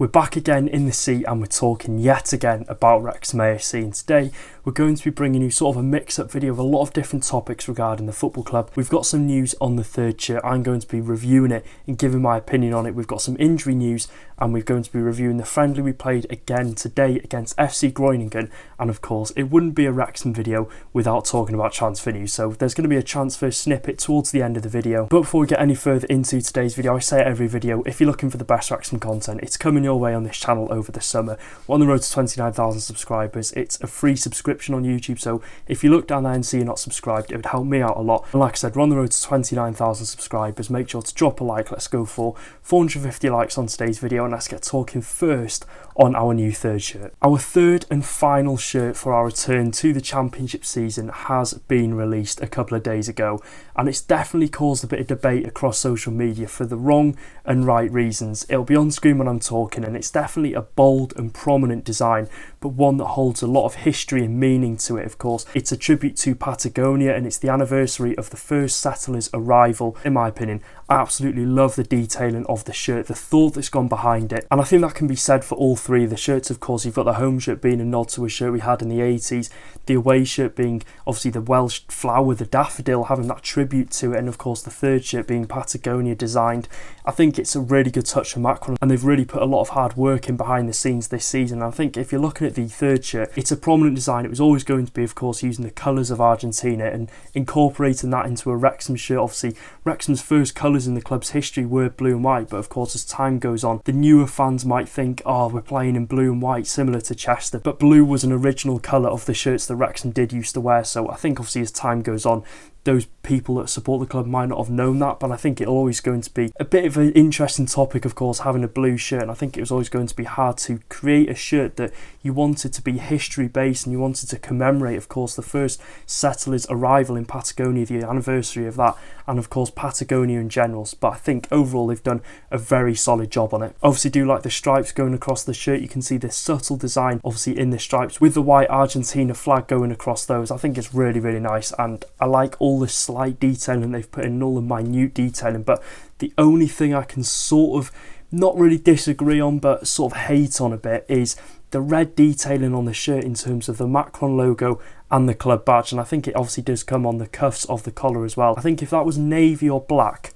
We're back again in the seat and we're talking yet again about Wrexham AFC, and today we're going to be bringing you sort of a mix-up video of a lot of different topics regarding the football club. We've got some news on the third shirt. I'm going to be reviewing it and giving my opinion on it. We've got some injury news and we're going to be reviewing the friendly we played again today against FC Groningen, and of course it wouldn't be a Wrexham video without talking about transfer news, so there's going to be a transfer snippet towards the end of the video. But before we get any further into today's video, I say it every video, if you're looking for the best Wrexham content, it's coming your way on this channel over the summer. We're on the road to 29,000 subscribers. It's a free subscription on YouTube, so if you look down there and see you're not subscribed, it would help me out a lot. And like I said, we're on the road to 29,000 subscribers. Make sure to drop a like. Let's go for 450 likes on today's video, and let's get talking first on our new third shirt. Our third and final shirt for our return to the championship season has been released a couple of days ago, and it's definitely caused a bit of debate across social media for the wrong and right reasons. It'll be on screen when I'm talking, and it's definitely a bold and prominent design, but one that holds a lot of history and meaning to it. Of course, it's a tribute to Patagonia, and it's the anniversary of the first settlers' arrival. In my opinion, I absolutely love the detailing of the shirt, the thought that's gone behind it, and I think that can be said for all three of the shirts. Of course, you've got the home shirt being a nod to a shirt we had in the 80s, the away shirt being obviously the Welsh flower, the daffodil, having that tribute to it, and of course the third shirt being Patagonia designed. I think it's a really good touch from Macron, and they've really put a lot of hard work in behind the scenes this season. I think if you're looking at the third shirt, it's a prominent design. It was always going to be, of course, using the colours of Argentina and incorporating that into a Wrexham shirt. Obviously, Wrexham's first colours in the club's history were blue and white, but of course as time goes on, the newer fans might think, oh, we're playing in blue and white similar to Chester, but blue was an original colour of the shirts that Wrexham did used to wear. So I think obviously as time goes on, those people that support the club might not have known that, but I think it's always going to be a bit of an interesting topic, of course, having a blue shirt, and I think it was always going to be hard to create a shirt that you wanted to be history based and you wanted to commemorate, of course, the first settlers' arrival in Patagonia, the anniversary of that, and of course Patagonia in general. But I think overall they've done a very solid job on it. Obviously do like the stripes going across the shirt. You can see the subtle design obviously in the stripes with the white Argentina flag going across those. I think it's really, really nice, and I like all the slight detailing they've put in, all the minute detailing. But the only thing I can sort of not really disagree on but sort of hate on a bit is the red detailing on the shirt in terms of the Macron logo and the club badge, and I think it obviously does come on the cuffs of the collar as well. I think if that was navy or black,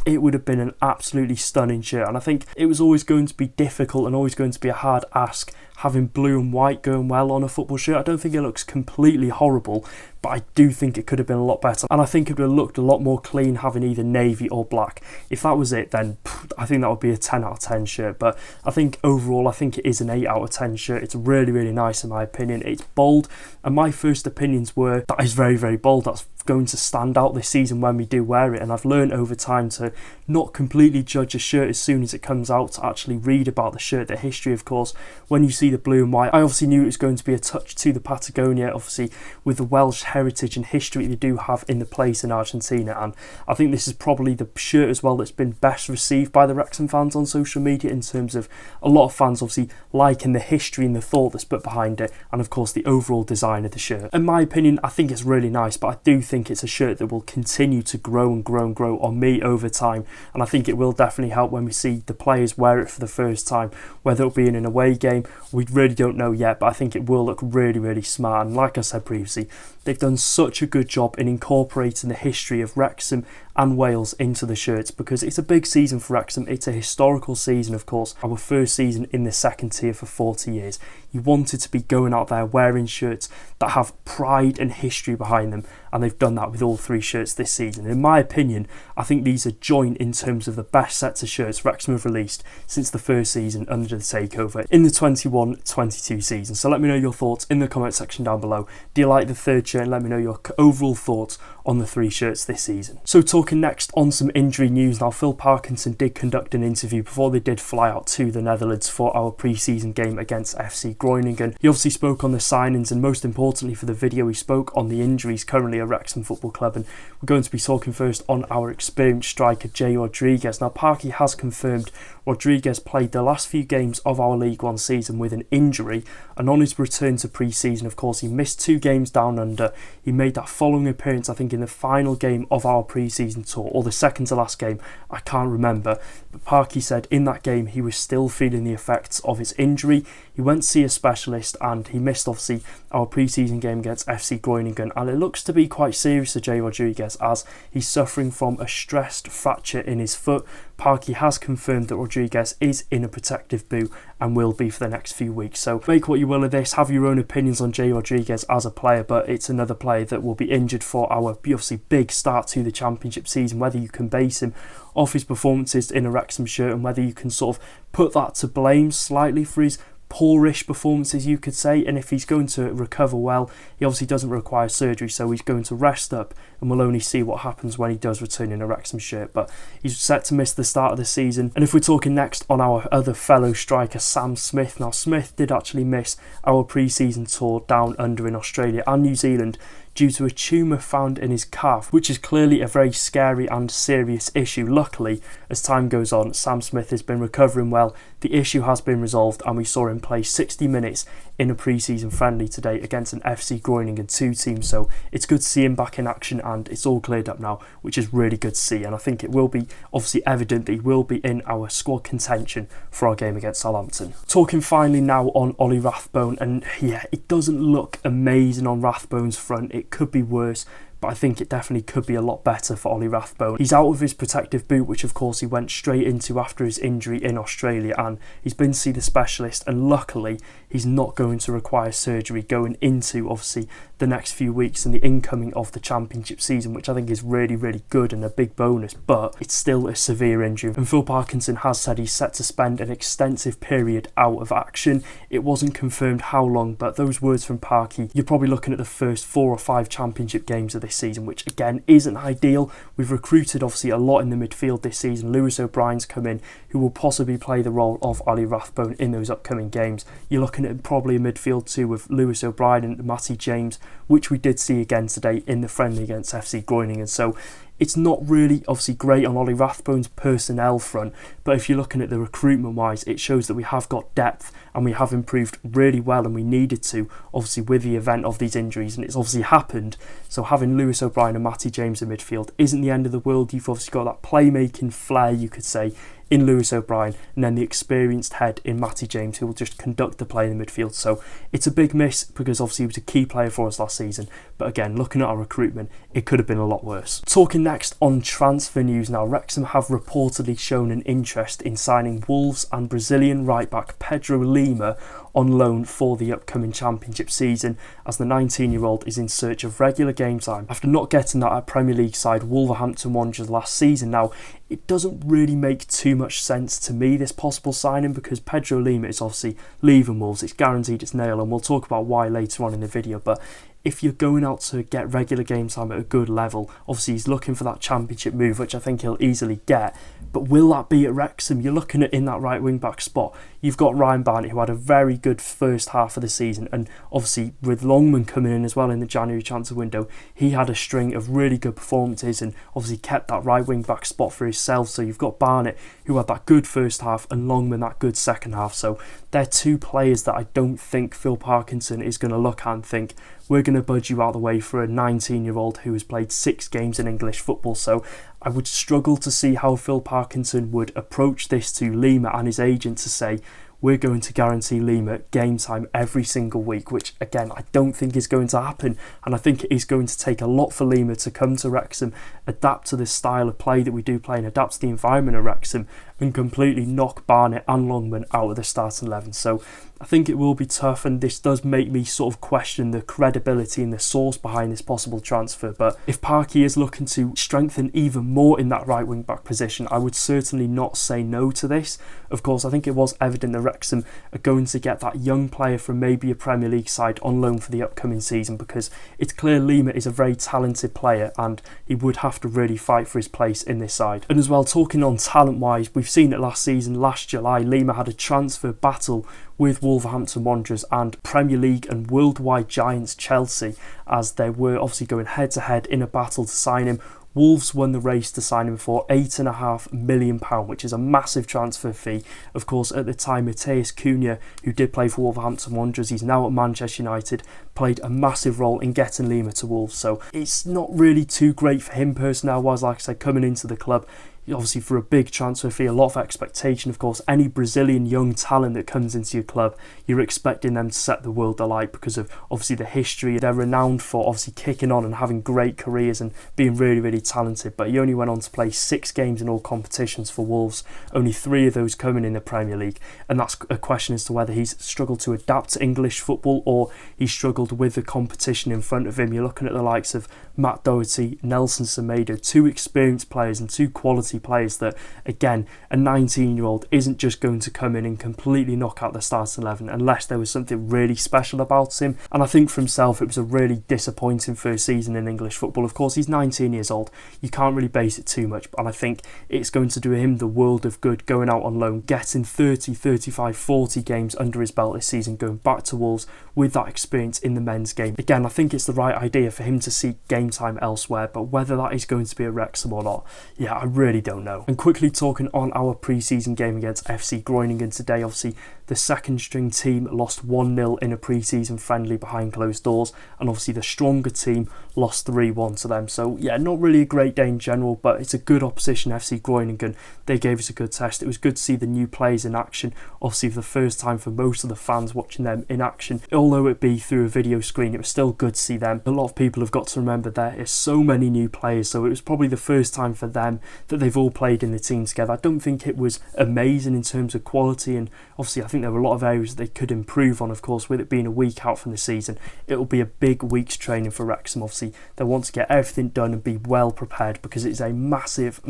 it would have been an absolutely stunning shirt, and I think it was always going to be difficult and always going to be a hard ask having blue and white going well on a football shirt. I don't think it looks completely horrible, but I do think it could have been a lot better, and I think it would have looked a lot more clean having either navy or black. If that was it, then I think that would be a 10 out of 10 shirt, but I think overall I think it is an 8 out of 10 shirt. It's really, really nice in my opinion. It's bold, and my first opinions were that is very, very bold. That's going to stand out this season when we do wear it, and I've learned over time to not completely judge a shirt as soon as it comes out, to actually read about the shirt, the history. Of course, when you see the blue and white, I obviously knew it was going to be a touch to the Patagonia, obviously with the Welsh heritage and history they do have in the place in Argentina, and I think this is probably the shirt as well that's been best received by the Wrexham fans on social media, in terms of a lot of fans obviously liking the history and the thought that's put behind it, and of course the overall design of the shirt. In my opinion, I think it's really nice, but I do think it's a shirt that will continue to grow and grow and grow on me over time, and I think it will definitely help when we see the players wear it for the first time, whether it'll be in an away game. We really don't know yet, but I think it will look really, really smart, and like I said previously, they've done such a good job in incorporating the history of Wrexham and Wales into the shirts, because it's a big season for Wrexham. It's a historical season, of course, our first season in the second tier for 40 years. You wanted to be going out there wearing shirts that have pride and history behind them, and they've done that with all three shirts this season. In my opinion, I think these are joint in terms of the best sets of shirts Wrexham have released since the first season under the takeover in the 21-22 season. So let me know your thoughts in the comment section down below. Do you like the third shirt? And let me know your overall thoughts on the three shirts this season. So talking next on some injury news now, Phil Parkinson did conduct an interview before they did fly out to the Netherlands for our pre-season game against FC Groningen. He obviously spoke on the signings, and most importantly for the video, he spoke on the injuries currently at Wrexham Football Club, and we're going to be talking first on our experienced striker Jay Rodriguez. Now Parky has confirmed Rodriguez played the last few games of our League One season with an injury, and on his return to pre-season, of course, he missed 2 games down under. He made that following appearance, I think, in the final game of our pre-season tour, or the second to last game, I can't remember. But Parky said in that game he was still feeling the effects of his injury. He went to see a specialist and he missed, obviously, our pre-season game against FC Groningen, and it looks to be quite serious to Jay Rodriguez as he's suffering from a stressed fracture in his foot. Parky has confirmed that Rodriguez is in a protective boot and will be for the next few weeks. So make what you will of this, have your own opinions on Jay Rodriguez as a player, but it's another player that will be injured for our obviously big start to the Championship season. Whether you can base him off his performances in a Wrexham shirt and whether you can sort of put that to blame slightly for his poorish performances, you could say, and if he's going to recover well, he obviously doesn't require surgery, so he's going to rest up, and we'll only see what happens when he does return in a Wrexham shirt. But he's set to miss the start of the season. And if we're talking next on our other fellow striker, Sam Smith, now Smith did actually miss our pre-season tour down under in Australia and New Zealand due to a tumour found in his calf, which is clearly a very scary and serious issue. Luckily, as time goes on, Sam Smith has been recovering well, the issue has been resolved, and we saw him play 60 minutes in a pre-season friendly today against an FC Groningen 2 team, so it's good to see him back in action and it's all cleared up now, which is really good to see, and I think it will be obviously evident that he will be in our squad contention for our game against Southampton. Talking finally now on Ollie Rathbone, and yeah, it doesn't look amazing on Rathbone's front. It could be worse, but I think it definitely could be a lot better for Ollie Rathbone. He's out of his protective boot, which of course he went straight into after his injury in Australia, and he's been to see the specialist, and luckily he's not going to require surgery going into obviously the next few weeks and the incoming of the Championship season, which I think is really, really good and a big bonus, but it's still a severe injury. And Phil Parkinson has said he's set to spend an extensive period out of action. It wasn't confirmed how long, but those words from Parky, you're probably looking at the first 4 or 5 Championship games of this season, which again isn't ideal. We've recruited obviously a lot in the midfield this season. Lewis O'Brien's come in, who will possibly play the role of Ollie Rathbone in those upcoming games. You're looking at probably a midfield 2 with Lewis O'Brien and Matty James, which we did see again today in the friendly against FC Groningen. So it's not really obviously great on Ollie Rathbone's personnel front, but if you're looking at the recruitment wise, it shows that we have got depth and we have improved really well, and we needed to obviously with the event of these injuries, and it's obviously happened. So having Lewis O'Brien and Matty James in midfield isn't the end of the world. You've obviously got that playmaking flair, you could say, in Lewis O'Brien, and then the experienced head in Matty James, who will just conduct the play in the midfield. So it's a big miss because obviously he was a key player for us last season, but again, looking at our recruitment, it could have been a lot worse. Talking next on transfer news now, Wrexham have reportedly shown an interest in signing Wolves and Brazilian right back PEDRO Lima on loan for the upcoming Championship season, as the 19-year-old is in search of regular game time after not getting that at Premier League side Wolverhampton Wanderers last season. Now, it doesn't really make too much sense to me, this possible signing, because PEDRO Lima is obviously leaving Wolves. It's guaranteed, it's nailed, and we'll talk about why later on in the video. But if you're going out to get regular game time at a good level, obviously he's looking for that Championship move, which I think he'll easily get. But will that be at Wrexham? You're looking at in that right wing back spot, you've got Ryan Barnett, who had a very good first half of the season, and obviously with Longman coming in as well in the January transfer window, he had a string of really good performances and obviously kept that right wing back spot for himself. So you've got Barnett, who had that good first half, and Longman that good second half. So they're 2 players that I don't think Phil Parkinson is going to look at and think, we're going to budge you out of the way for a 19-year-old who has played 6 games in English football. So I would struggle to see how Phil Parkinson would approach this to Lima and his agent to say, we're going to guarantee Lima game time every single week, which again I don't think is going to happen, and I think it is going to take a lot for Lima to come to Wrexham, adapt to the style of play that we do play and adapt to the environment of Wrexham, and completely knock Barnett and Longman out of the starting 11. So I think it will be tough, and this does make me sort of question the credibility and the source behind this possible transfer. But if Parky is looking to strengthen even more in that right wing back position, I would certainly not say no to this. Of course, I think it was evident that Wrexham are going to get that young player from maybe a Premier League side on loan for the upcoming season, because it's clear Lima is a very talented player and he would have to really fight for his place in this side. And as well, talking on talent wise, we've seen it last season, last July, Lima had a transfer battle with Wolverhampton Wanderers and Premier League and worldwide giants Chelsea, as they were obviously going head to head in a battle to sign him. Wolves won the race to sign him for £8.5 million, which is a massive transfer fee. Of course, at the time, Matheus Cunha, who did play for Wolverhampton Wanderers, he's now at Manchester United, played a massive role in getting Lima to Wolves. So it's not really too great for him personnel-wise, like I said, coming into the club. Obviously, for a big transfer fee, a lot of expectation. Of course, any Brazilian young talent that comes into your club, you're expecting them to set the world alight because of obviously the history. They're renowned for obviously kicking on and having great careers and being really, really talented. But he only went on to play 6 games in all competitions for Wolves, only 3 of those coming in the Premier League. And that's a question as to whether he's struggled to adapt to English football or he's struggled with the competition in front of him. You're looking at the likes of Matt Doherty, Nelson Semedo, 2 experienced players and 2 quality players that, again, a 19-year-old isn't just going to come in and completely knock out the starting 11 unless there was something really special about him. And I think for himself, it was a really disappointing first season in English football. Of course, he's 19 years old. You can't really base it too much, and I think it's going to do him the world of good going out on loan, getting 30, 35, 40 games under his belt this season, going back to Wolves with that experience in the men's game. Again, I think it's the right idea for him to seek game time elsewhere, but whether that is going to be at Wrexham or not, yeah, I really don't know. And quickly talking on our pre-season game against FC Groningen today, obviously the second string team lost 1-0 in a pre-season friendly behind closed doors, and obviously the stronger team lost 3-1 to them. So yeah, not really a great day in general, but it's a good opposition, FC Groningen. They gave us a good test. It was good to see the new players in action, obviously for the first time for most of the fans watching them in action. Although it be through a video screen, it was still good to see them. A lot of people have got to remember there is so many new players, so it was probably the first time for them that they've all played in the team together. I don't think it was amazing in terms of quality, and obviously I think there were a lot of areas that they could improve on. Of course, with it being a week out from the season, it will be a big week's training for Wrexham. Obviously they want to get everything done and be well prepared because it's a massive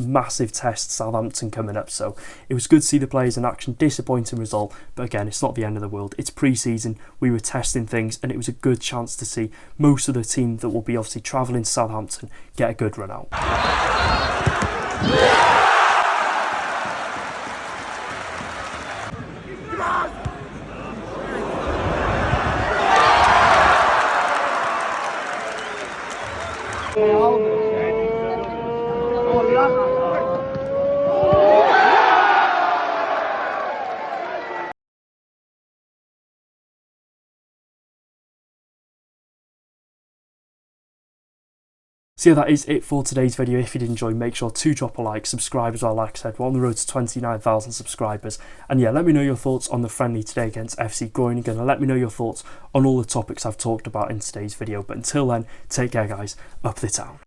test, Southampton, coming up. So it was good to see the players in action. Disappointing result, but again, it's not the end of the world. It's pre-season, we were testing things, and it was a good chance to see most of the team that will be obviously travelling to Southampton get a good run out. So yeah, that is it for today's video. If you did enjoy, make sure to drop a like, subscribe as well. Like I said, we're on the road to 29,000 subscribers. And yeah, let me know your thoughts on the friendly today against FC Groningen, and let me know your thoughts on all the topics I've talked about in today's video. But until then, take care guys, up the town.